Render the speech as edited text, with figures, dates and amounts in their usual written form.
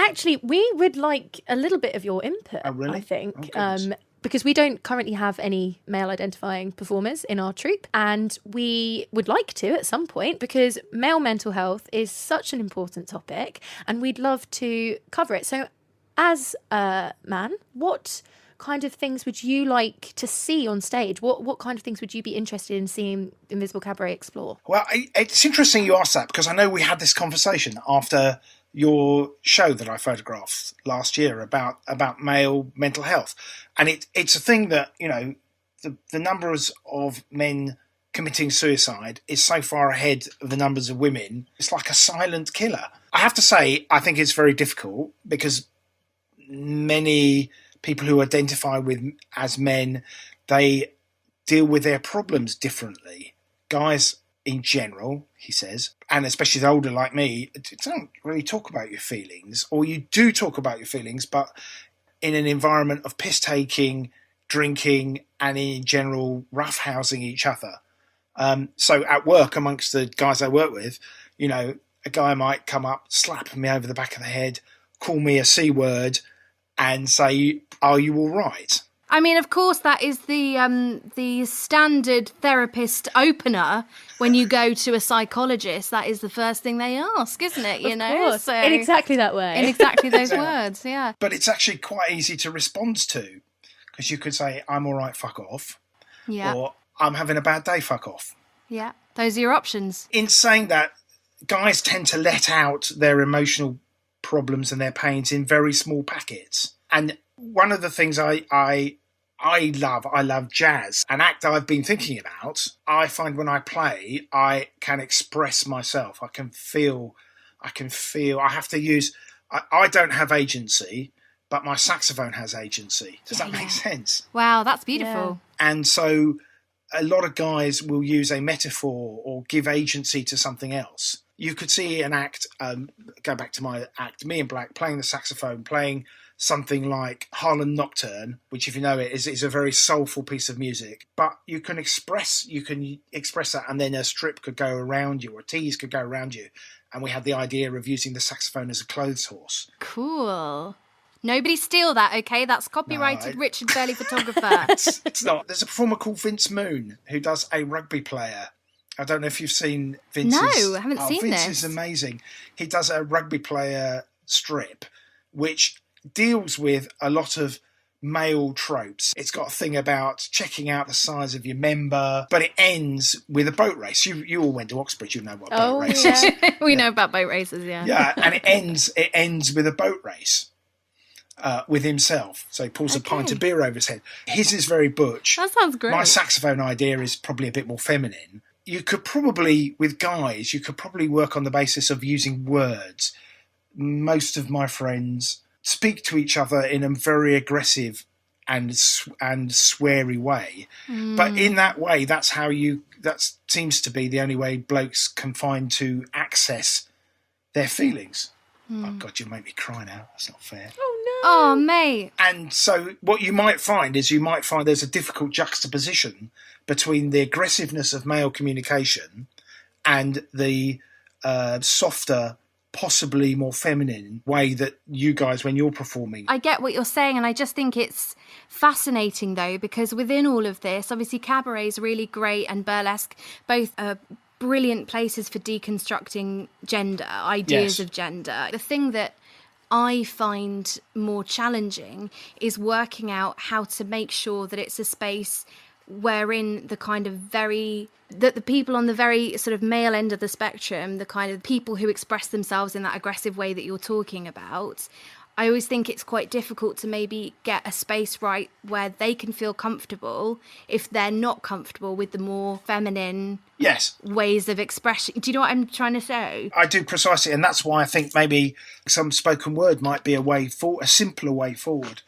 actually, we would like a little bit of your input, really? I think. Oh, because we don't currently have any male identifying performers in our troupe, and we would like to at some point, because male mental health is such an important topic and we'd love to cover it. So as a man, what kind of things would you like to see on stage? What kind of things would you be interested in seeing Invisible Cabaret explore? Well, it's interesting you asked that, because I know we had this conversation after your show that I photographed last year about male mental health. And it's a thing that, the numbers of men committing suicide is so far ahead of the numbers of women. It's like a silent killer. I have to say, I think it's very difficult, because many people who identify as men, they deal with their problems differently. Guys in general, he says, and especially the older like me, don't really talk about your feelings, or you do talk about your feelings, but in an environment of piss-taking, drinking, and in general roughhousing each other. So at work, amongst the guys I work with, a guy might come up, slap me over the back of the head, call me a C word, and say, "Are you all right?" I mean, of course, that is the standard therapist opener when you go to a psychologist. That is the first thing they ask, isn't it? Of course. So, in exactly that way. In exactly those words, yeah. But it's actually quite easy to respond to, because you could say, "I'm all right, fuck off," or "I'm having a bad day, fuck off." Yeah, those are your options. In saying that, guys tend to let out their emotional problems and their pains in very small packets. And one of the things I love jazz. An act I've been thinking about, I find when I play, I can express myself. I have to use, I don't have agency, but my saxophone has agency. Does that make sense? Wow, that's beautiful. Yeah. And so a lot of guys will use a metaphor or give agency to something else. You could see an act, go back to my act, me and Black playing the saxophone, playing something like Harlem Nocturne, which, if you know it, is a very soulful piece of music. But you can express that, and then a strip could go around you, or a tease could go around you. And we had the idea of using the saxophone as a clothes horse. Cool. Nobody steal that, okay? That's copyrighted Richard Burly photographer. It's not. There's a performer called Vince Moon who does a rugby player. I don't know if you've seen Vince's... No, I haven't seen this. Vince is amazing. He does a rugby player strip, which deals with a lot of male tropes. It's got a thing about checking out the size of your member, but it ends with a boat race. You all went to Oxbridge, you know what boat race is. We know about boat races, yeah. Yeah, and it ends with a boat race. With himself. So he pulls a pint of beer over his head. His is very butch. That sounds great. My saxophone idea is probably a bit more feminine. You could probably, with guys, work on the basis of using words. Most of my friends speak to each other in a very aggressive and sweary way. But in that way, that seems to be the only way blokes can find to access their feelings. Oh, God, you make me cry now. That's not fair. Oh, no. Oh, mate. And so what you might find there's a difficult juxtaposition between the aggressiveness of male communication and the softer, possibly more feminine way that you guys, when you're performing. I get what you're saying, and I just think it's fascinating, though, because within all of this, obviously cabaret is really great, and burlesque, both brilliant places for deconstructing gender, ideas of gender. The thing that I find more challenging is working out how to make sure that it's a space wherein the people on the very sort of male end of the spectrum, the kind of people who express themselves in that aggressive way that you're talking about, I always think it's quite difficult to maybe get a space right where they can feel comfortable if they're not comfortable with the more feminine ways of expression. Do you know what I'm trying to say? I do, precisely. And that's why I think maybe some spoken word might be a simpler way forward.